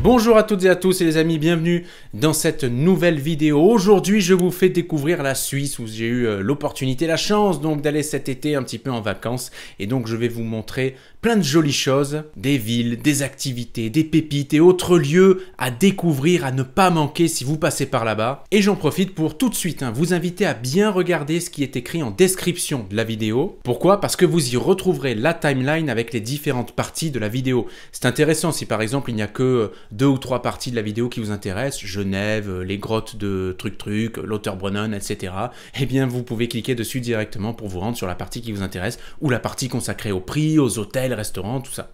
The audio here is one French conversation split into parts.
Bonjour à toutes et à tous et les amis, bienvenue dans cette nouvelle vidéo. Aujourd'hui, je vous fais découvrir la Suisse où j'ai eu l'opportunité, la chance donc d'aller cet été un petit peu en vacances. Et donc je vais vous montrer plein de jolies choses, des villes, des activités, des pépites et autres lieux à découvrir, à ne pas manquer si vous passez par là-bas. Et j'en profite pour tout de suite vous inviter à bien regarder ce qui est écrit en description de la vidéo. Pourquoi? Parce que vous y retrouverez la timeline avec les différentes parties de la vidéo. C'est intéressant si par exemple il n'y a que 2 ou 3 parties de la vidéo qui vous intéressent, Genève, les grottes de truc, Lauterbrunnen, etc. Eh bien vous pouvez cliquer dessus directement pour vous rendre sur la partie qui vous intéresse ou la partie consacrée au prix, aux hôtels, restaurants, tout ça.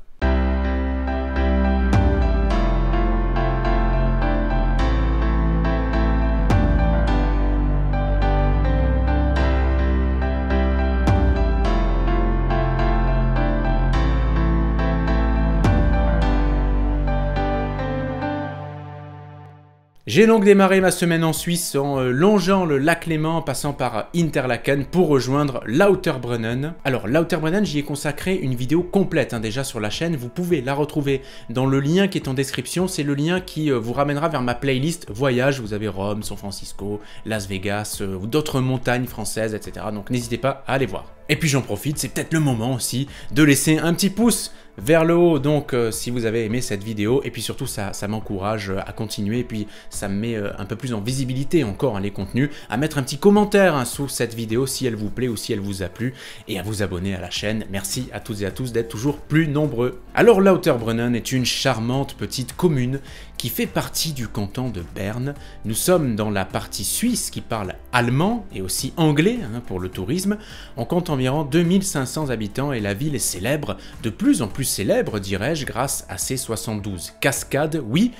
J'ai donc démarré ma semaine en Suisse en longeant le lac Léman en passant par Interlaken pour rejoindre Lauterbrunnen. Alors Lauterbrunnen, j'y ai consacré une vidéo complète déjà sur la chaîne, vous pouvez la retrouver dans le lien qui est en description, c'est le lien qui vous ramènera vers ma playlist voyage, vous avez Rome, San Francisco, Las Vegas, ou d'autres montagnes françaises, etc. Donc n'hésitez pas à aller voir. Et puis j'en profite, c'est peut-être le moment aussi de laisser un petit pouce vers le haut, donc si vous avez aimé cette vidéo, et puis surtout ça m'encourage à continuer, et puis ça me met un peu plus en visibilité encore les contenus, à mettre un petit commentaire sous cette vidéo si elle vous plaît ou si elle vous a plu, et à vous abonner à la chaîne. Merci à toutes et à tous d'être toujours plus nombreux. Alors Lauterbrunnen est une charmante petite commune qui fait partie du canton de Berne. Nous sommes dans la partie suisse qui parle allemand et aussi anglais pour le tourisme. On compte environ 2500 habitants et la ville est célèbre, de plus en plus célèbre dirais-je, grâce à ses 72 cascades. Oui,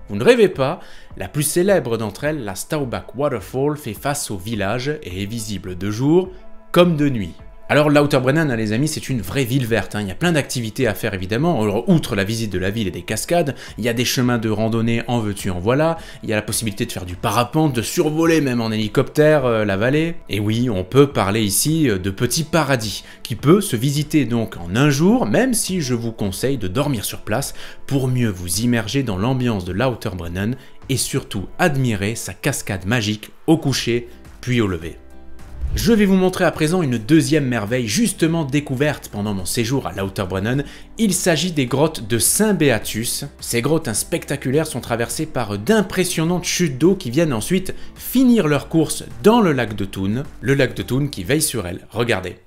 vous ne rêvez pas, la plus célèbre d'entre elles, la Staubach Waterfall, fait face au village et est visible de jour comme de nuit. Alors Lauterbrunnen, les amis, c'est une vraie ville verte, il y a plein d'activités à faire évidemment. Alors, outre la visite de la ville et des cascades, il y a des chemins de randonnée en veux-tu en voilà, il y a la possibilité de faire du parapente, de survoler même en hélicoptère la vallée. Et oui, on peut parler ici de petit paradis, qui peut se visiter donc en un jour, même si je vous conseille de dormir sur place pour mieux vous immerger dans l'ambiance de Lauterbrunnen et surtout admirer sa cascade magique au coucher puis au lever. Je vais vous montrer à présent une deuxième merveille justement découverte pendant mon séjour à Lauterbrunnen. Il s'agit des grottes de Saint-Beatus. Ces grottes spectaculaires sont traversées par d'impressionnantes chutes d'eau qui viennent ensuite finir leur course dans le lac de Thun. Le lac de Thun qui veille sur elles. Regardez.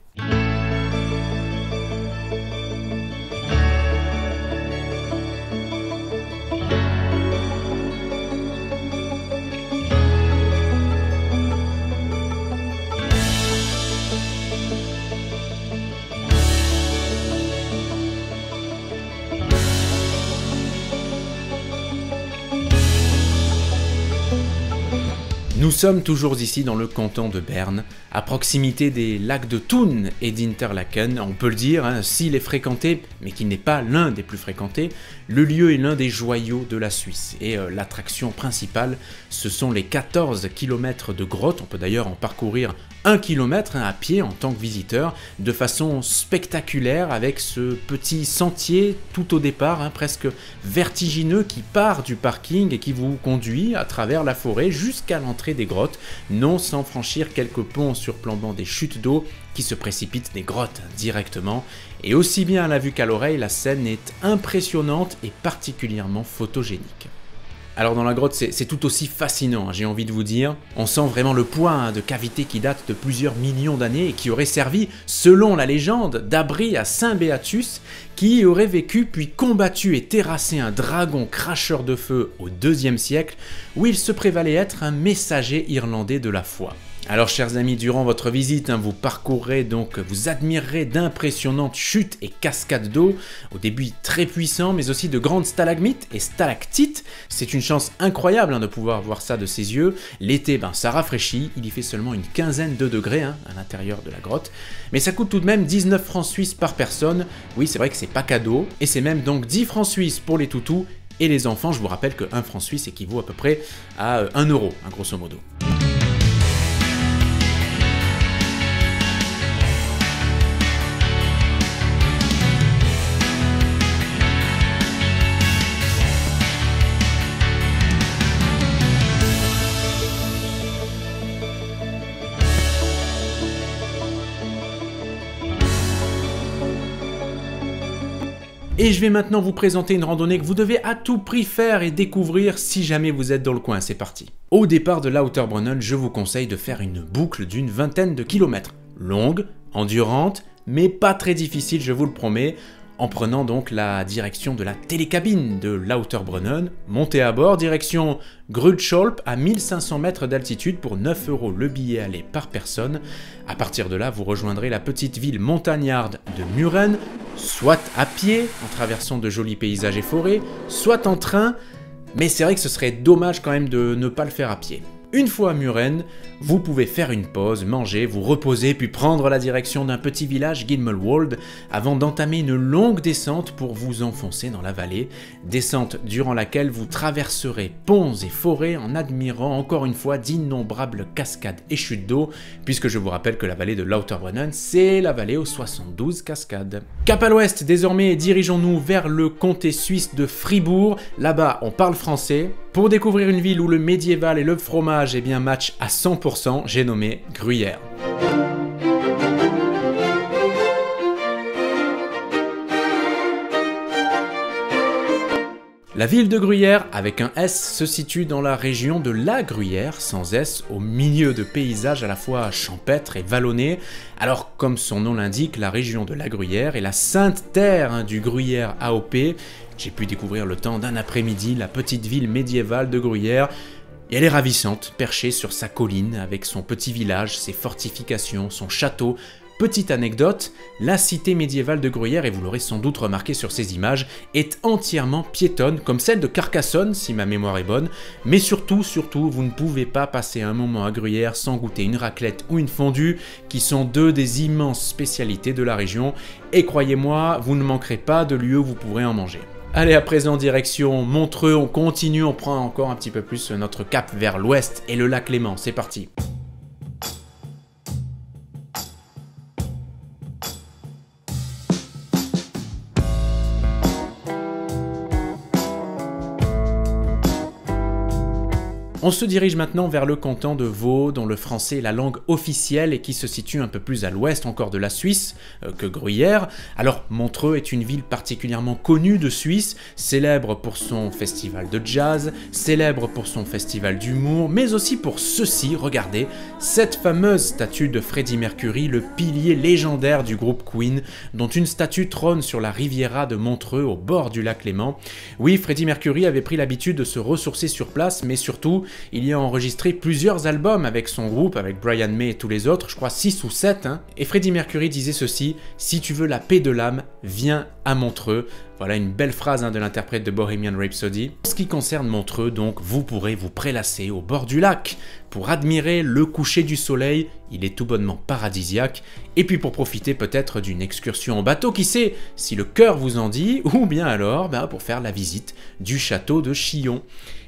Nous sommes toujours ici dans le canton de Berne, à proximité des lacs de Thun et d'Interlaken. On peut le dire, s'il est fréquenté, mais qu'il n'est pas l'un des plus fréquentés, le lieu est l'un des joyaux de la Suisse. Et l'attraction principale, ce sont les 14 km de grottes. On peut d'ailleurs en parcourir 1 km à pied en tant que visiteur, de façon spectaculaire avec ce petit sentier tout au départ, presque vertigineux, qui part du parking et qui vous conduit à travers la forêt jusqu'à l'entrée des grottes, non sans franchir quelques ponts surplombant des chutes d'eau qui se précipitent des grottes directement. Et aussi bien à la vue qu'à l'oreille, la scène est impressionnante et particulièrement photogénique. Alors dans la grotte, c'est tout aussi fascinant, j'ai envie de vous dire. On sent vraiment le poids de cavités qui datent de plusieurs millions d'années et qui auraient servi, selon la légende, d'abri à Saint-Beatus, qui aurait vécu puis combattu et terrassé un dragon cracheur de feu au IIe siècle, où il se prévalait être un messager irlandais de la foi. Alors chers amis, durant votre visite, vous parcourrez donc, vous admirerez d'impressionnantes chutes et cascades d'eau, au début très puissants, mais aussi de grandes stalagmites et stalactites. C'est une chance incroyable de pouvoir voir ça de ses yeux. L'été, ça rafraîchit, il y fait seulement une quinzaine de degrés à l'intérieur de la grotte, mais ça coûte tout de même 19 francs suisses par personne. Oui, c'est vrai que c'est pas cadeau, et c'est même donc 10 francs suisses pour les toutous, et les enfants, je vous rappelle que 1 franc suisse équivaut à peu près à 1 euro, grosso modo. Et je vais maintenant vous présenter une randonnée que vous devez à tout prix faire et découvrir si jamais vous êtes dans le coin, c'est parti. Au départ de Lauterbrunnen, je vous conseille de faire une boucle d'une vingtaine de kilomètres. Longue, endurante, mais pas très difficile, je vous le promets, en prenant donc la direction de la télécabine de Lauterbrunnen, montez à bord, direction Grütscholp à 1500 mètres d'altitude pour 9 € le billet aller par personne. À partir de là, vous rejoindrez la petite ville montagnarde de Muren, soit à pied, en traversant de jolis paysages et forêts, soit en train, mais c'est vrai que ce serait dommage quand même de ne pas le faire à pied. Une fois à Muren, vous pouvez faire une pause, manger, vous reposer, puis prendre la direction d'un petit village, Gilmelwald, avant d'entamer une longue descente pour vous enfoncer dans la vallée. Descente durant laquelle vous traverserez ponts et forêts en admirant encore une fois d'innombrables cascades et chutes d'eau, puisque je vous rappelle que la vallée de Lauterbrunnen, c'est la vallée aux 72 cascades. Cap à l'ouest, désormais, dirigeons-nous vers le comté suisse de Fribourg. Là-bas, on parle français. Pour découvrir une ville où le médiéval et le fromage eh bien match à 100%, j'ai nommé Gruyère. La ville de Gruyère, avec un S, se situe dans la région de la Gruyère, sans S, au milieu de paysages à la fois champêtres et vallonnés. Alors, comme son nom l'indique, la région de la Gruyère est la sainte terre du Gruyère AOP. J'ai pu découvrir le temps d'un après-midi la petite ville médiévale de Gruyère. Et elle est ravissante, perchée sur sa colline, avec son petit village, ses fortifications, son château. Petite anecdote, la cité médiévale de Gruyère, et vous l'aurez sans doute remarqué sur ces images, est entièrement piétonne, comme celle de Carcassonne, si ma mémoire est bonne, mais surtout, vous ne pouvez pas passer un moment à Gruyère sans goûter une raclette ou une fondue, qui sont deux des immenses spécialités de la région, et croyez-moi, vous ne manquerez pas de lieux où vous pourrez en manger. Allez, à présent, direction Montreux, on continue, on prend encore un petit peu plus notre cap vers l'ouest et le lac Léman, c'est parti. On se dirige maintenant vers le canton de Vaud, dont le français est la langue officielle et qui se situe un peu plus à l'ouest encore de la Suisse que Gruyère. Alors Montreux est une ville particulièrement connue de Suisse, célèbre pour son festival de jazz, célèbre pour son festival d'humour, mais aussi pour ceci, regardez, cette fameuse statue de Freddie Mercury, le pilier légendaire du groupe Queen, dont une statue trône sur la Riviera de Montreux au bord du lac Léman. Oui, Freddie Mercury avait pris l'habitude de se ressourcer sur place, mais surtout, il y a enregistré plusieurs albums avec son groupe, avec Brian May et tous les autres, je crois 6 ou 7, et Freddie Mercury disait ceci: « Si tu veux la paix de l'âme, viens à Montreux ». Voilà une belle phrase de l'interprète de Bohemian Rhapsody. En ce qui concerne Montreux, donc, vous pourrez vous prélasser au bord du lac pour admirer le coucher du soleil, il est tout bonnement paradisiaque, et puis pour profiter peut-être d'une excursion en bateau, qui sait, si le cœur vous en dit, ou bien alors pour faire la visite du château de Chillon.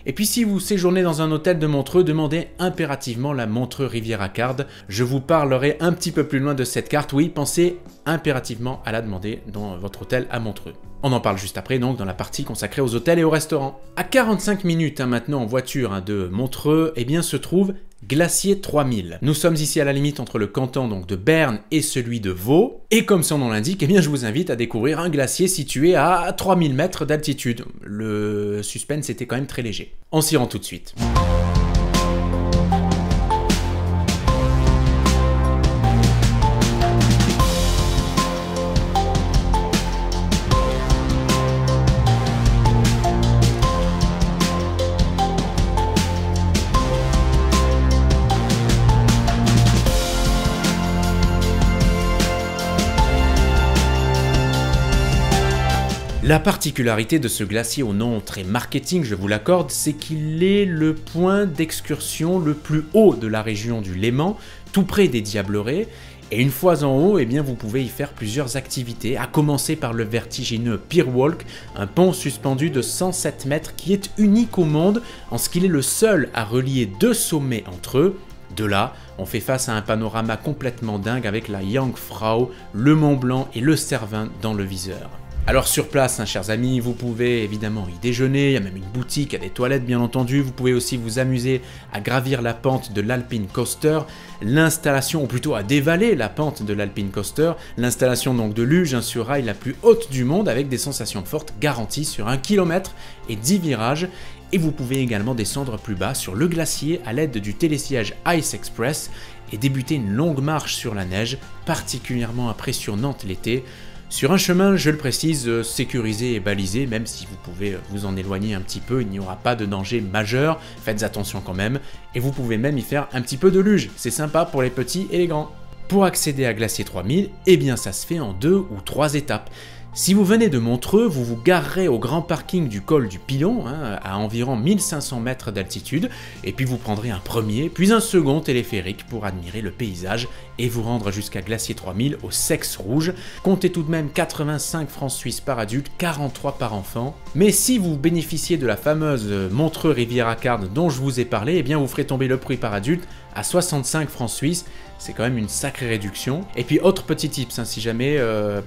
Et puis si vous séjournez dans un hôtel de Montreux, demandez impérativement la Montreux Riviera Card. Je vous parlerai un petit peu plus loin de cette carte, oui, pensez impérativement à la demander dans votre hôtel à Montreux. On en parle juste après, donc, dans la partie consacrée aux hôtels et aux restaurants. À 45 minutes maintenant en voiture de Montreux, eh bien se trouve Glacier 3000. Nous sommes ici à la limite entre le canton donc de Berne et celui de Vaud. Et comme son nom l'indique, eh bien je vous invite à découvrir un glacier situé à 3000 mètres d'altitude. Le suspense était quand même très léger. On s'y rend tout de suite. La particularité de ce glacier au nom très marketing, je vous l'accorde, c'est qu'il est le point d'excursion le plus haut de la région du Léman, tout près des Diablerets. Et une fois en haut, eh bien, vous pouvez y faire plusieurs activités, à commencer par le vertigineux Pier Walk, un pont suspendu de 107 mètres qui est unique au monde en ce qu'il est le seul à relier deux sommets entre eux. De là, on fait face à un panorama complètement dingue avec la Jungfrau, le Mont Blanc et le Cervin dans le viseur. Alors sur place, hein, chers amis, vous pouvez évidemment y déjeuner, il y a même une boutique, il y a des toilettes bien entendu, vous pouvez aussi vous amuser à gravir la pente de l'Alpine Coaster, l'installation, ou plutôt à dévaler la pente de l'Alpine Coaster, l'installation donc de luge sur rail la plus haute du monde avec des sensations fortes garanties sur 1 km et 10 virages, et vous pouvez également descendre plus bas sur le glacier à l'aide du télésiège Ice Express et débuter une longue marche sur la neige, particulièrement impressionnante l'été, sur un chemin, je le précise, sécurisé et balisé, même si vous pouvez vous en éloigner un petit peu, il n'y aura pas de danger majeur, faites attention quand même, et vous pouvez même y faire un petit peu de luge, c'est sympa pour les petits et les grands. Pour accéder à Glacier 3000, eh bien ça se fait en 2 ou 3 étapes. Si vous venez de Montreux, vous vous garerez au grand parking du col du Pilon, hein, à environ 1500 mètres d'altitude, et puis vous prendrez un premier, puis un second téléphérique pour admirer le paysage et vous rendre jusqu'à Glacier 3000 au Sexe Rouge. Comptez tout de même 85 francs suisses par adulte, 43 par enfant. Mais si vous bénéficiez de la fameuse Montreux-Riviera-Card dont je vous ai parlé, eh bien vous ferez tomber le prix par adulte à 65 francs suisses. C'est quand même une sacrée réduction. Et puis autre petit tips, hein, si jamais,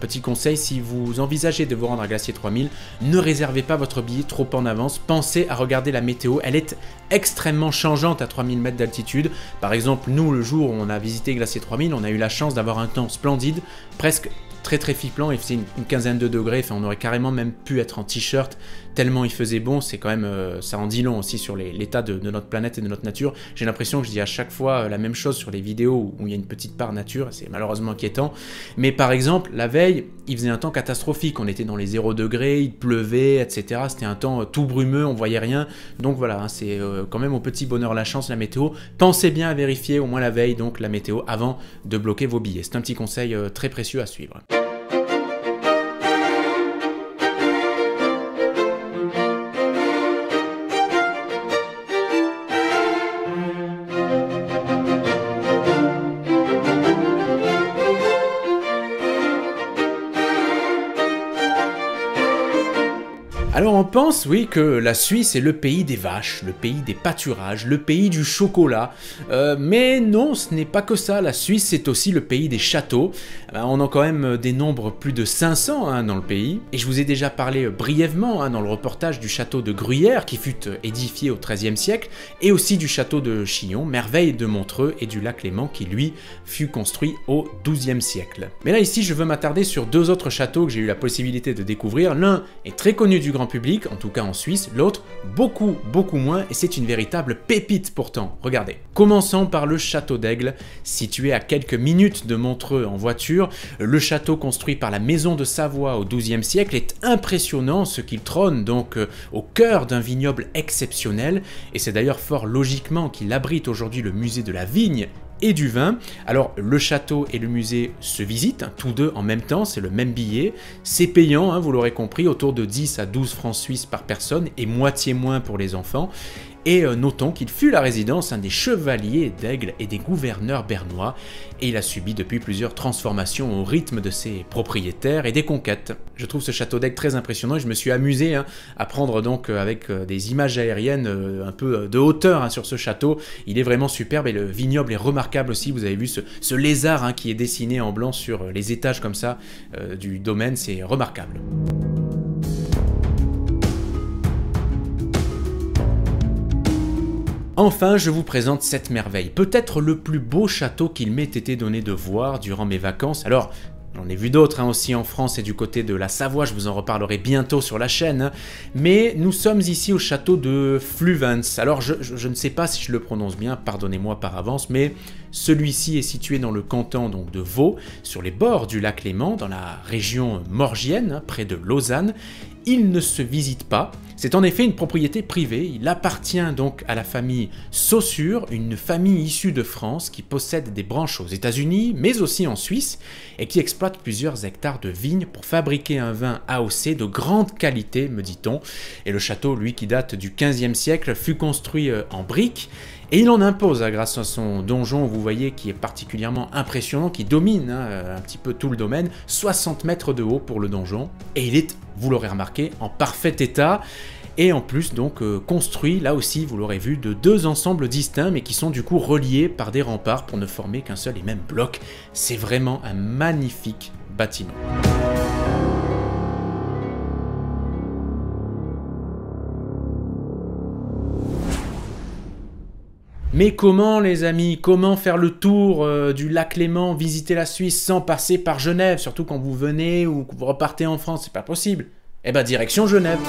petit conseil, si vous envisagez de vous rendre à Glacier 3000, ne réservez pas votre billet trop en avance, pensez à regarder la météo, elle est extrêmement changeante à 3000 mètres d'altitude. Par exemple, nous, le jour où on a visité Glacier 3000, on a eu la chance d'avoir un temps splendide, presque très flippant, il faisait une quinzaine de degrés, enfin on aurait carrément même pu être en t-shirt, tellement il faisait bon, c'est quand même, ça en dit long aussi sur l'état de notre planète et de notre nature. J'ai l'impression que je dis à chaque fois la même chose sur les vidéos où il y a une petite part nature, c'est malheureusement inquiétant. Mais par exemple, la veille, il faisait un temps catastrophique, on était dans les 0 degrés, il pleuvait, etc. C'était un temps tout brumeux, on voyait rien, donc voilà, hein, c'est quand même au petit bonheur la chance, la météo. Pensez bien à vérifier au moins la veille, donc la météo, avant de bloquer vos billets. C'est un petit conseil très précieux à suivre. Alors on pense, oui, que la Suisse est le pays des vaches, le pays des pâturages, le pays du chocolat, mais non, ce n'est pas que ça, la Suisse c'est aussi le pays des châteaux. On a quand même des nombres plus de 500 hein, dans le pays, et je vous ai déjà parlé brièvement hein, dans le reportage du château de Gruyère qui fut édifié au XIIIe siècle, et aussi du château de Chillon, merveille de Montreux, et du lac Léman qui lui fut construit au XIIe siècle. Mais là ici je veux m'attarder sur 2 autres châteaux que j'ai eu la possibilité de découvrir. L'un est très connu du grand public, en tout cas en Suisse, l'autre beaucoup moins, et c'est une véritable pépite pourtant. Regardez. Commençons par le château d'Aigle, situé à quelques minutes de Montreux en voiture. Le château construit par la maison de Savoie au XIIe siècle est impressionnant, ce qu'il trône donc au cœur d'un vignoble exceptionnel, et c'est d'ailleurs fort logiquement qu'il abrite aujourd'hui le musée de la vigne et du vin. Alors le château et le musée se visitent, hein, tous deux en même temps, c'est le même billet, c'est payant, hein, vous l'aurez compris, autour de 10 à 12 francs suisses par personne et moitié moins pour les enfants. Et notons qu'il fut la résidence des chevaliers d'Aigle et des gouverneurs bernois, et il a subi depuis plusieurs transformations au rythme de ses propriétaires et des conquêtes. Je trouve ce château d'Aigle très impressionnant et je me suis amusé hein, à prendre donc avec des images aériennes un peu de hauteur hein, sur ce château. Il est vraiment superbe et le vignoble est remarquable aussi. Vous avez vu ce lézard hein, qui est dessiné en blanc sur les étages comme ça du domaine, c'est remarquable. Enfin, je vous présente cette merveille, peut-être le plus beau château qu'il m'ait été donné de voir durant mes vacances. Alors, j'en ai vu d'autres hein, aussi en France et du côté de la Savoie, je vous en reparlerai bientôt sur la chaîne, hein. Mais nous sommes ici au château de Fluvens. Alors je ne sais pas si je le prononce bien, pardonnez-moi par avance, mais celui-ci est situé dans le canton donc, de Vaud, sur les bords du lac Léman, dans la région morgienne, hein, près de Lausanne. Il ne se visite pas, c'est en effet une propriété privée, il appartient donc à la famille Saussure, une famille issue de France qui possède des branches aux États-Unis, mais aussi en Suisse, et qui exploite plusieurs hectares de vignes pour fabriquer un vin AOC de grande qualité, me dit-on. Et le château, lui, qui date du XVe siècle, fut construit en briques, et il en impose grâce à son donjon, vous voyez, qui est particulièrement impressionnant, qui domine un petit peu tout le domaine, 60 mètres de haut pour le donjon, et il est, vous l'aurez remarqué, en parfait état, et en plus donc construit, là aussi vous l'aurez vu, de 2 ensembles distincts, mais qui sont du coup reliés par des remparts pour ne former qu'un seul et même bloc. C'est vraiment un magnifique bâtiment. Mais comment les amis, comment faire le tour du lac Léman, visiter la Suisse sans passer par Genève, surtout quand vous venez ou que vous repartez en France, c'est pas possible. Eh ben direction Genève.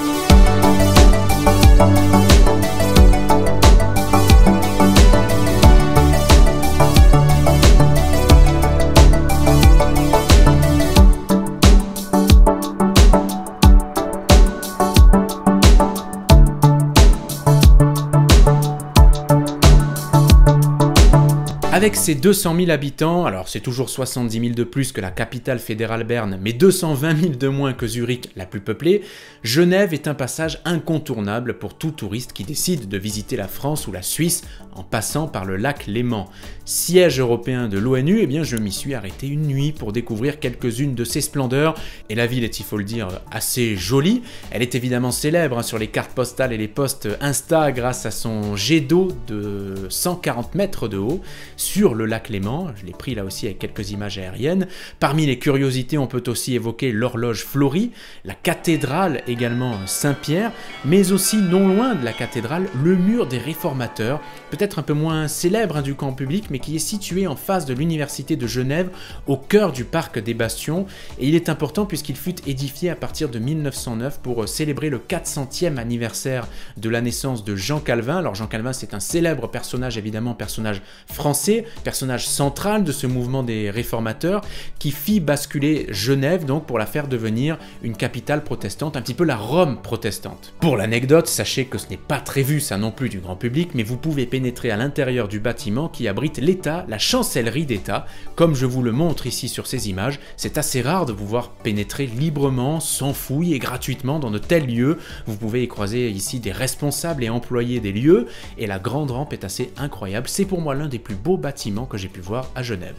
Avec ses 200 000 habitants, alors c'est toujours 70 000 de plus que la capitale fédérale Berne, mais 220 000 de moins que Zurich, la plus peuplée, Genève est un passage incontournable pour tout touriste qui décide de visiter la France ou la Suisse en passant par le lac Léman. Siège européen de l'ONU, eh bien je m'y suis arrêté une nuit pour découvrir quelques-unes de ses splendeurs, et la ville est, il faut le dire, assez jolie. Elle est évidemment célèbre sur les cartes postales et les posts Insta grâce à son jet d'eau de 140 mètres de haut, sur le lac Léman, je l'ai pris là aussi avec quelques images aériennes. Parmi les curiosités, on peut aussi évoquer l'horloge Florie, la cathédrale également Saint-Pierre, mais aussi non loin de la cathédrale, le mur des réformateurs, peut-être un peu moins célèbre du grand public, mais qui est situé en face de l'université de Genève, au cœur du parc des Bastions, et il est important puisqu'il fut édifié à partir de 1909 pour célébrer le 400e anniversaire de la naissance de Jean Calvin. Alors Jean Calvin, c'est un célèbre personnage, évidemment personnage français, personnage central de ce mouvement des réformateurs qui fit basculer Genève donc pour la faire devenir une capitale protestante, un petit peu la Rome protestante. Pour l'anecdote, sachez que ce n'est pas très vu ça non plus du grand public, mais vous pouvez pénétrer à l'intérieur du bâtiment qui abrite l'État, la chancellerie d'État, comme je vous le montre ici sur ces images. C'est assez rare de pouvoir pénétrer librement, sans fouille et gratuitement dans de tels lieux. Vous pouvez y croiser ici des responsables et employés des lieux, et la grande rampe est assez incroyable. C'est pour moi l'un des plus beaux bâtiments que j'ai pu voir à Genève.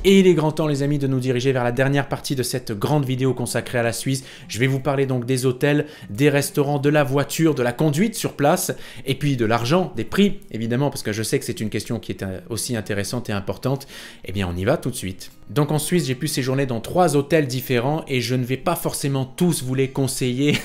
Et il est grand temps les amis de nous diriger vers la dernière partie de cette grande vidéo consacrée à la Suisse. Je vais vous parler donc des hôtels, des restaurants, de la voiture, de la conduite sur place, et puis de l'argent, des prix évidemment, parce que je sais que c'est une question qui est aussi intéressante et importante. Eh bien on y va tout de suite. Donc en Suisse, j'ai pu séjourner dans 3 hôtels différents et je ne vais pas forcément tous vous les conseiller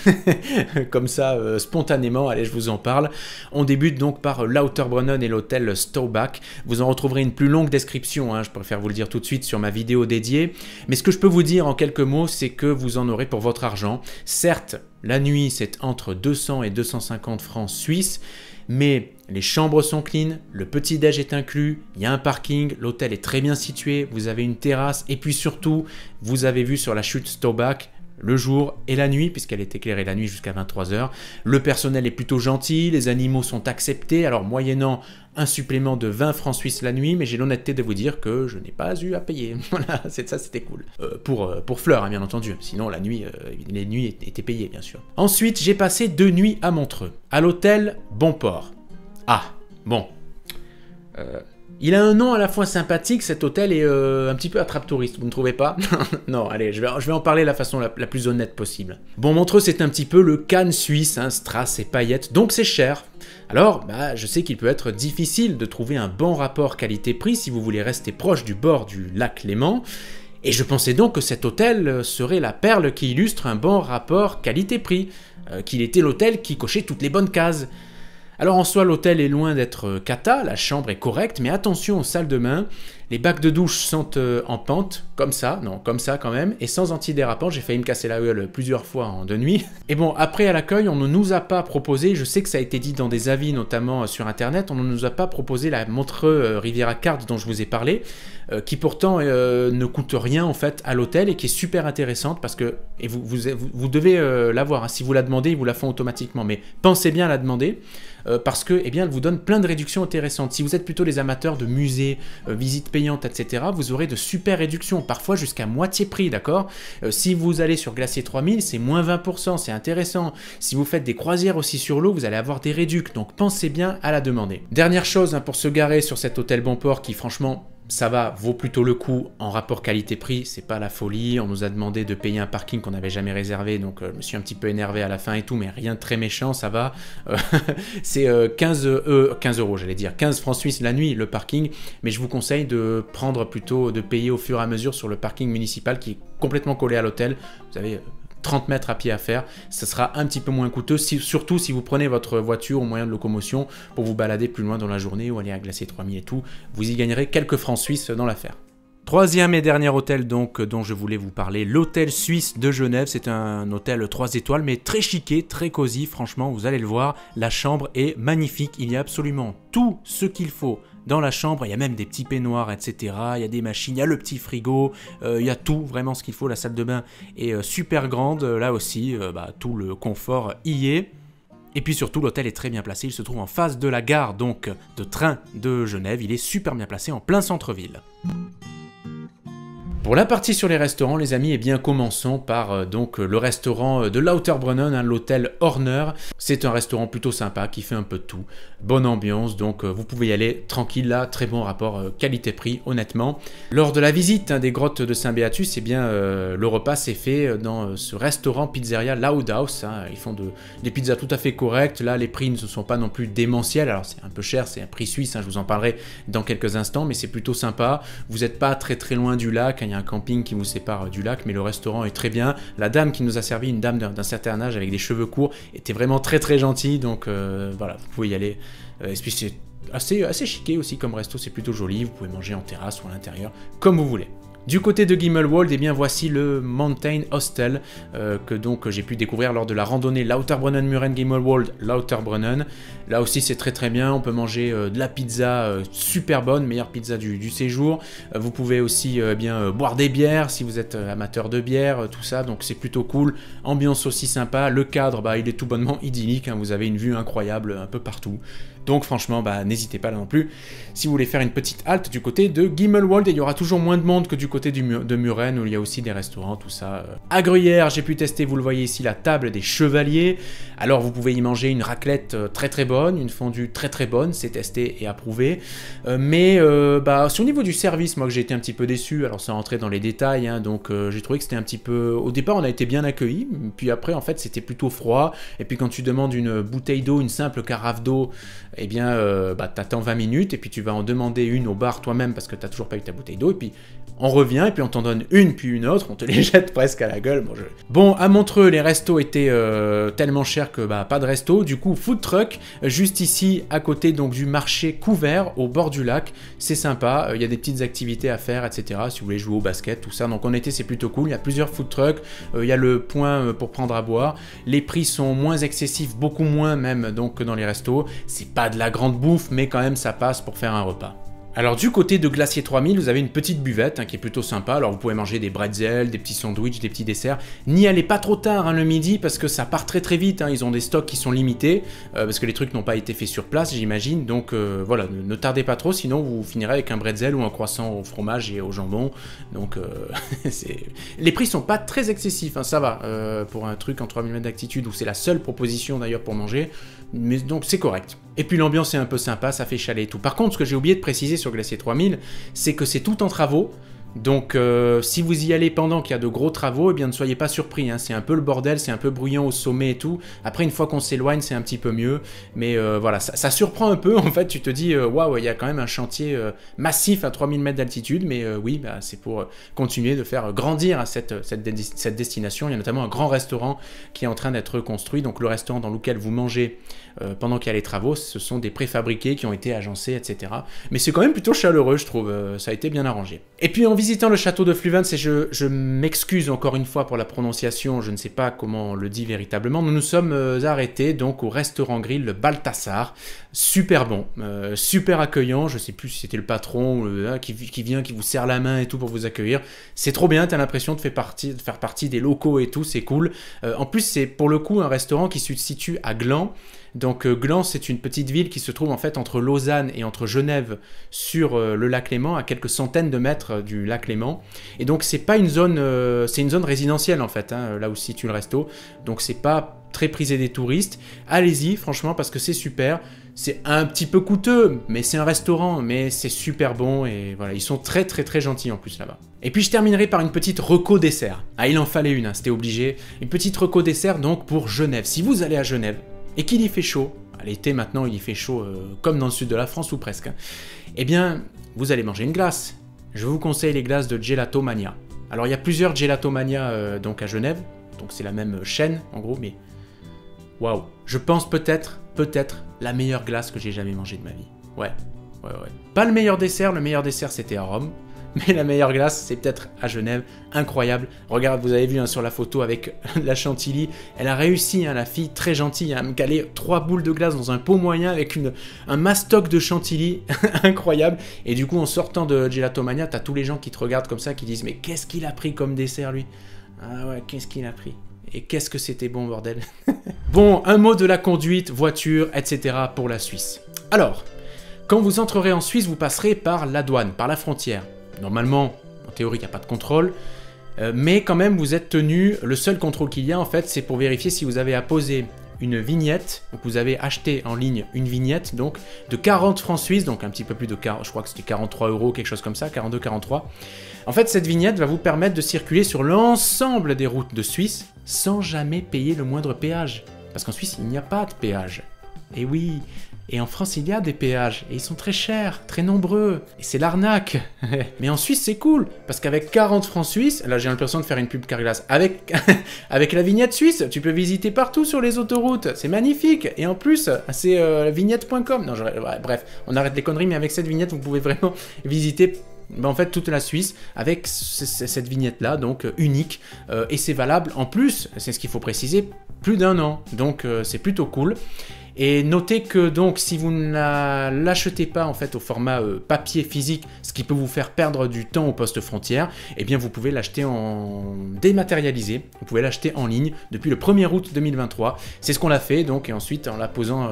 comme ça spontanément, allez je vous en parle. On débute donc par Lauterbrunnen et l'hôtel Staubach. Vous en retrouverez une plus longue description, hein, je préfère vous le dire tout de suite sur ma vidéo dédiée. Mais ce que je peux vous dire en quelques mots, c'est que vous en aurez pour votre argent. Certes, la nuit c'est entre 200 et 250 francs suisses, mais les chambres sont clean, le petit-déj est inclus, il y a un parking, l'hôtel est très bien situé, vous avez une terrasse, et puis surtout, vous avez vu sur la chute Staubach, le jour et la nuit, puisqu'elle est éclairée la nuit jusqu'à 23 h. Le personnel est plutôt gentil, les animaux sont acceptés, alors moyennant un supplément de 20 francs suisses la nuit, mais j'ai l'honnêteté de vous dire que je n'ai pas eu à payer. Voilà, ça c'était cool. Pour Fleur, hein, bien entendu. Sinon, la nuit, les nuits étaient payées, bien sûr. Ensuite, j'ai passé 2 nuits à Montreux, à l'hôtel Bonport. Ah, bon. Il a un nom à la fois sympathique, cet hôtel, et un petit peu attrape-touriste, vous ne trouvez pas? Non, allez, je vais en parler de la façon la plus honnête possible. Bon, Montreux, c'est un petit peu le Cannes suisse, hein, strass et paillettes, donc c'est cher. Alors, je sais qu'il peut être difficile de trouver un bon rapport qualité-prix si vous voulez rester proche du bord du lac Léman, et je pensais donc que cet hôtel serait la perle qui illustre un bon rapport qualité-prix, qu'il était l'hôtel qui cochait toutes les bonnes cases. Alors en soi, l'hôtel est loin d'être cata, la chambre est correcte, mais attention aux salles de bain, les bacs de douche sont en pente, comme ça quand même, et sans antidérapant, j'ai failli me casser la gueule plusieurs fois en 2 nuits. Et bon, après à l'accueil, on ne nous a pas proposé, je sais que ça a été dit dans des avis, notamment sur internet, on ne nous a pas proposé la Montreux Riviera Card dont je vous ai parlé, qui pourtant ne coûte rien en fait à l'hôtel et qui est super intéressante parce que, et vous devez la voir, hein, si vous la demandez, ils vous la font automatiquement, mais pensez bien à la demander. Parce que, eh bien, elle vous donne plein de réductions intéressantes. Si vous êtes plutôt les amateurs de musées, visites payantes, etc., vous aurez de super réductions, parfois jusqu'à moitié prix, d'accord? Si vous allez sur Glacier 3000, c'est moins 20%, c'est intéressant. Si vous faites des croisières aussi sur l'eau, vous allez avoir des réducs, donc pensez bien à la demander. Dernière chose, hein, pour se garer sur cet hôtel Bonport qui, franchement, ça va, vaut plutôt le coup en rapport qualité-prix, c'est pas la folie. On nous a demandé de payer un parking qu'on n'avait jamais réservé, donc je me suis un petit peu énervé à la fin et tout, mais rien de très méchant, ça va. C'est 15 euros, j'allais dire, 15 francs suisses la nuit le parking, mais je vous conseille de prendre plutôt, de payer au fur et à mesure sur le parking municipal qui est complètement collé à l'hôtel. Vous avez 30 mètres à pied à faire, ça sera un petit peu moins coûteux, surtout si vous prenez votre voiture ou moyen de locomotion pour vous balader plus loin dans la journée ou aller à Glacier 3000 et tout, vous y gagnerez quelques francs suisses dans l'affaire. Troisième et dernier hôtel donc dont je voulais vous parler, l'hôtel suisse de Genève. C'est un hôtel 3 étoiles mais très chiqué, très cosy, franchement vous allez le voir, la chambre est magnifique, il y a absolument tout ce qu'il faut dans la chambre, il y a même des petits peignoirs, etc. Il y a des machines, il y a le petit frigo, il y a tout, vraiment ce qu'il faut. La salle de bain est super grande, là aussi, tout le confort y est. Et puis surtout, l'hôtel est très bien placé, il se trouve en face de la gare donc de train de Genève, il est super bien placé en plein centre-ville. Pour la partie sur les restaurants, les amis, eh bien commençons par donc le restaurant de Lauterbrunnen, l'hôtel Horner. C'est un restaurant plutôt sympa qui fait un peu de tout. Bonne ambiance, donc vous pouvez y aller tranquille là, très bon rapport qualité-prix, honnêtement. Lors de la visite des grottes de Saint-Béatus, eh bien le repas s'est fait dans ce restaurant pizzeria Laudhaus. Ils font des pizzas tout à fait correctes. Là, les prix ne sont pas non plus démentiels. Alors c'est un peu cher, c'est un prix suisse, je vous en parlerai dans quelques instants, mais c'est plutôt sympa. Vous n'êtes pas très loin du lac, il y a un camping qui vous sépare du lac, mais le restaurant est très bien. La dame qui nous a servi, une dame d'un certain âge avec des cheveux courts, était vraiment très gentille, donc voilà, vous pouvez y aller. Et puis c'est assez chiqué aussi comme resto, c'est plutôt joli, vous pouvez manger en terrasse ou à l'intérieur, comme vous voulez. Du côté de Gimmelwald, eh bien voici le Mountain Hostel que donc j'ai pu découvrir lors de la randonnée Lauterbrunnen-Muren-Gimmelwald Lauterbrunnen. Là aussi c'est très bien, on peut manger de la pizza super bonne, meilleure pizza du séjour. Vous pouvez aussi boire des bières si vous êtes amateur de bière, tout ça, donc c'est plutôt cool. Ambiance aussi sympa, le cadre il est tout bonnement idyllique, vous avez une vue incroyable un peu partout. Donc franchement, n'hésitez pas là non plus. Si vous voulez faire une petite halte du côté de Gimmelwald, et il y aura toujours moins de monde que du côté de Muren, où il y a aussi des restaurants, tout ça. À Gruyère, j'ai pu tester, vous le voyez ici, la table des chevaliers. Alors vous pouvez y manger une raclette très bonne, une fondue très bonne, c'est testé et approuvé. Mais sur le niveau du service, moi que j'ai été un petit peu déçu, alors sans rentrer dans les détails, donc j'ai trouvé que c'était un petit peu... Au départ, on a été bien accueillis, puis après, en fait, c'était plutôt froid. Et puis quand tu demandes une bouteille d'eau, une simple carafe d'eau, eh bien, t'attends 20 minutes et puis tu vas en demander une au bar toi-même parce que t'as toujours pas eu ta bouteille d'eau et puis on revient et puis on t'en donne une puis une autre, on te les jette presque à la gueule. Bon, à Montreux, les restos étaient tellement chers que pas de resto, du coup food truck, juste ici à côté donc du marché couvert au bord du lac, c'est sympa, il y a des petites activités à faire, etc. Si vous voulez jouer au basket, tout ça, donc en été c'est plutôt cool, il y a plusieurs food trucks, il y a le point pour prendre à boire, les prix sont moins excessifs, beaucoup moins même donc que dans les restos, c'est pas de la grande bouffe, mais quand même ça passe pour faire un repas. Alors du côté de Glacier 3000, vous avez une petite buvette qui est plutôt sympa, alors vous pouvez manger des bretzels, des petits sandwichs, des petits desserts. N'y allez pas trop tard le midi parce que ça part très vite, ils ont des stocks qui sont limités, parce que les trucs n'ont pas été faits sur place j'imagine, donc voilà, ne tardez pas trop, sinon vous finirez avec un bretzel ou un croissant au fromage et au jambon, donc les prix sont pas très excessifs, ça va, pour un truc en 3000 mètres d'altitude où c'est la seule proposition d'ailleurs pour manger, mais donc c'est correct. Et puis l'ambiance est un peu sympa, ça fait chalet et tout. Par contre, ce que j'ai oublié de préciser sur Glacier 3000, c'est que c'est tout en travaux. Donc si vous y allez pendant qu'il y a de gros travaux, eh bien ne soyez pas surpris, c'est un peu le bordel, c'est un peu bruyant au sommet et tout. Après une fois qu'on s'éloigne, c'est un petit peu mieux, mais voilà, ça surprend un peu, en fait, tu te dis, waouh, il y a quand même un chantier massif à 3000 mètres d'altitude, mais oui, c'est pour continuer de faire grandir cette destination. Il y a notamment un grand restaurant qui est en train d'être construit, donc le restaurant dans lequel vous mangez pendant qu'il y a les travaux, ce sont des préfabriqués qui ont été agencés, etc. Mais c'est quand même plutôt chaleureux, je trouve, ça a été bien arrangé. Et puis en visitant le château de Fluvens, et je m'excuse encore une fois pour la prononciation, je ne sais pas comment on le dit véritablement, nous nous sommes arrêtés donc au restaurant grill le Balthasar, super bon, super accueillant, je sais plus si c'était le patron qui vient, qui vous serre la main et tout pour vous accueillir, c'est trop bien, t'as l'impression de faire partie des locaux et tout, c'est cool. En plus c'est pour le coup un restaurant qui se situe à Gland. Donc Gland, c'est une petite ville qui se trouve en fait entre Lausanne et entre Genève sur le lac Léman, à quelques centaines de mètres du lac Léman. Et donc c'est pas une zone, c'est une zone résidentielle en fait, là où se situe le resto. Donc c'est pas très prisé des touristes. Allez-y franchement parce que c'est super. C'est un petit peu coûteux, mais c'est un restaurant, mais c'est super bon et voilà, ils sont très gentils en plus là-bas. Et puis je terminerai par une petite reco dessert. Ah, il en fallait une, hein, c'était obligé. Une petite reco dessert donc pour Genève. Si vous allez à Genève et qu'il y fait chaud, à l'été maintenant il y fait chaud comme dans le sud de la France ou presque, hein, eh bien vous allez manger une glace. Je vous conseille les glaces de Gelato Mania. Alors il y a plusieurs Gelato Mania donc à Genève, donc c'est la même chaîne en gros, mais waouh, je pense peut-être la meilleure glace que j'ai jamais mangée de ma vie. Ouais. Pas le meilleur dessert c'était à Rome, mais la meilleure glace c'est peut-être à Genève, incroyable. Regarde, vous avez vu hein, sur la photo avec la chantilly, elle a réussi, hein, la fille très gentille, à me caler 3 boules de glace dans un pot moyen avec un mastoc de chantilly, incroyable. Et du coup en sortant de Gelato Mania, t'as tous les gens qui te regardent comme ça, qui disent mais qu'est-ce qu'il a pris comme dessert lui? Ah ouais, qu'est-ce qu'il a pris? Et qu'est-ce que c'était bon, bordel. Bon, un mot de la conduite, voiture, etc. pour la Suisse. Alors, quand vous entrerez en Suisse, vous passerez par la douane, par la frontière. Normalement, en théorie, il n'y a pas de contrôle. Mais quand même, vous êtes tenu, le seul contrôle qu'il y a, en fait, c'est pour vérifier si vous avez apposé une vignette. Donc, vous avez acheté en ligne une vignette, donc, de 40 francs suisses, donc un petit peu plus de 40, je crois que c'était 43 €, quelque chose comme ça, 42, 43. En fait, cette vignette va vous permettre de circuler sur l'ensemble des routes de Suisse sans jamais payer le moindre péage. Parce qu'en Suisse, il n'y a pas de péage. Et oui, et en France, il y a des péages. Et ils sont très chers, très nombreux. Et c'est l'arnaque. Mais en Suisse, c'est cool. Parce qu'avec 40 francs suisses, là j'ai l'impression de faire une pub Carglass, avec la vignette suisse, tu peux visiter partout sur les autoroutes. C'est magnifique. Et en plus, c'est vignette.com. Non, bref, on arrête les conneries, mais avec cette vignette, vous pouvez vraiment visiter en fait toute la Suisse avec cette vignette là, donc unique, et c'est valable en plus, c'est ce qu'il faut préciser, plus d'1 an, donc c'est plutôt cool. Et notez que donc si vous ne l'achetez pas en fait au format papier physique, ce qui peut vous faire perdre du temps au poste frontière, eh bien vous pouvez l'acheter en dématérialisé, vous pouvez l'acheter en ligne depuis le 1er août 2023. C'est ce qu'on a fait donc, et ensuite en la posant,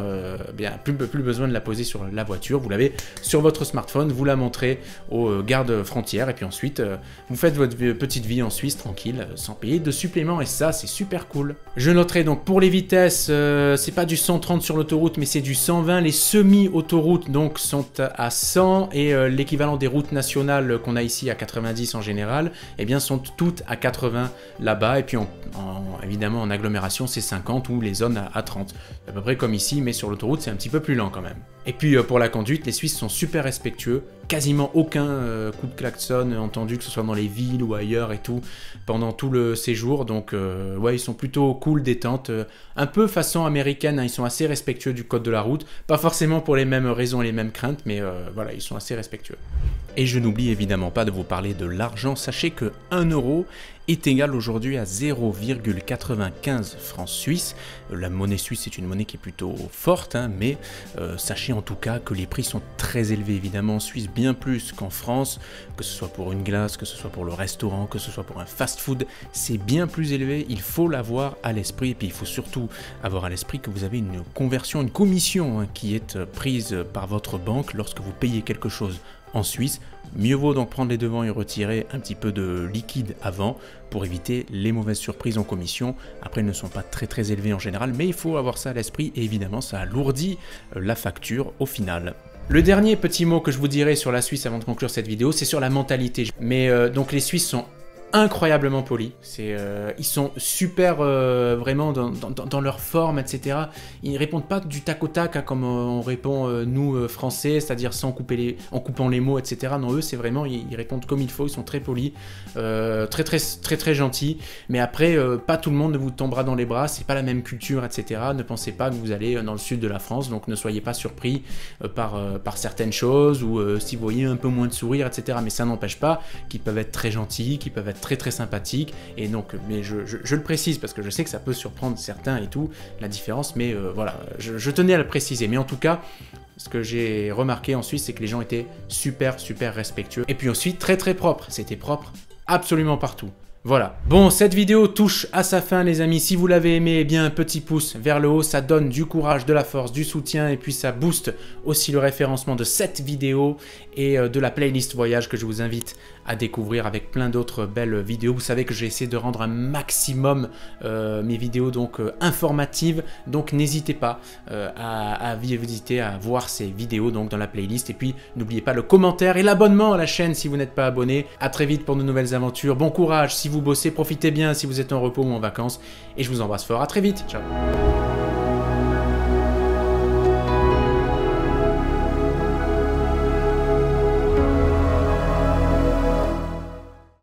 bien plus besoin de la poser sur la voiture, vous l'avez sur votre smartphone, vous la montrez aux gardes frontières et puis ensuite vous faites votre petite vie en Suisse tranquille, sans payer de supplément, et ça c'est super cool. Je noterai donc pour les vitesses, c'est pas du 130 sur l'autoroute, mais c'est du 120. Les semi-autoroutes donc sont à 100 et l'équivalent des routes nationales qu'on a ici à 90 en général, eh bien sont toutes à 80 là-bas, et puis évidemment en agglomération c'est 50 ou les zones à 30. À peu près comme ici, mais sur l'autoroute c'est un petit peu plus lent quand même. Et puis pour la conduite, les Suisses sont super respectueux, quasiment aucun coup de klaxon entendu, que ce soit dans les villes ou ailleurs et tout, pendant tout le séjour, donc ouais, ils sont plutôt cool, détente, un peu façon américaine, hein, ils sont assez respectueux du code de la route, pas forcément pour les mêmes raisons et les mêmes craintes, mais voilà, ils sont assez respectueux. Et je n'oublie évidemment pas de vous parler de l'argent. Sachez que 1 € est égal aujourd'hui à 0,95 francs suisses. La monnaie suisse est une monnaie qui est plutôt forte, hein, mais sachez en tout cas que les prix sont très élevés évidemment en Suisse, bien plus qu'en France, que ce soit pour une glace, que ce soit pour le restaurant, que ce soit pour un fast-food, c'est bien plus élevé, il faut l'avoir à l'esprit, et puis il faut surtout avoir à l'esprit que vous avez une conversion, une commission, hein, qui est prise par votre banque lorsque vous payez quelque chose en Suisse. Mieux vaut donc prendre les devants et retirer un petit peu de liquide avant pour éviter les mauvaises surprises en commission. Après, elles ne sont pas très élevées en général, mais il faut avoir ça à l'esprit et évidemment ça alourdit la facture au final. Le dernier petit mot que je vous dirai sur la Suisse avant de conclure cette vidéo, c'est sur la mentalité. Mais donc les Suisses sont incroyablement polis, ils sont super vraiment dans leur forme, etc. Ils répondent pas du tac au tac, hein, comme on répond nous français, c'est-à-dire en coupant les mots, etc. Non, eux c'est vraiment, ils répondent comme il faut, ils sont très polis, très gentils, mais après pas tout le monde ne vous tombera dans les bras, c'est pas la même culture, etc. Ne pensez pas que vous allez dans le sud de la France, donc ne soyez pas surpris par certaines choses, ou si vous voyez un peu moins de sourire, etc. Mais ça n'empêche pas qu'ils peuvent être très gentils, qu'ils peuvent être très sympathique, et donc mais je le précise parce que je sais que ça peut surprendre certains et tout, la différence, mais voilà, je tenais à le préciser. Mais en tout cas, ce que j'ai remarqué en Suisse, c'est que les gens étaient super respectueux, et puis ensuite très propres, c'était propre absolument partout. Voilà. Bon, cette vidéo touche à sa fin les amis. Si vous l'avez aimé, eh bien un petit pouce vers le haut, ça donne du courage, de la force, du soutien et puis ça booste aussi le référencement de cette vidéo et de la playlist voyage que je vous invite à découvrir avec plein d'autres belles vidéos. Vous savez que j'ai essayé de rendre un maximum mes vidéos donc informatives, donc n'hésitez pas à visiter, à voir ces vidéos donc dans la playlist et puis n'oubliez pas le commentaire et l'abonnement à la chaîne si vous n'êtes pas abonné. À très vite pour de nouvelles aventures. Bon courage si vous bossez, profitez bien si vous êtes en repos ou en vacances et je vous embrasse fort. À très vite. Ciao.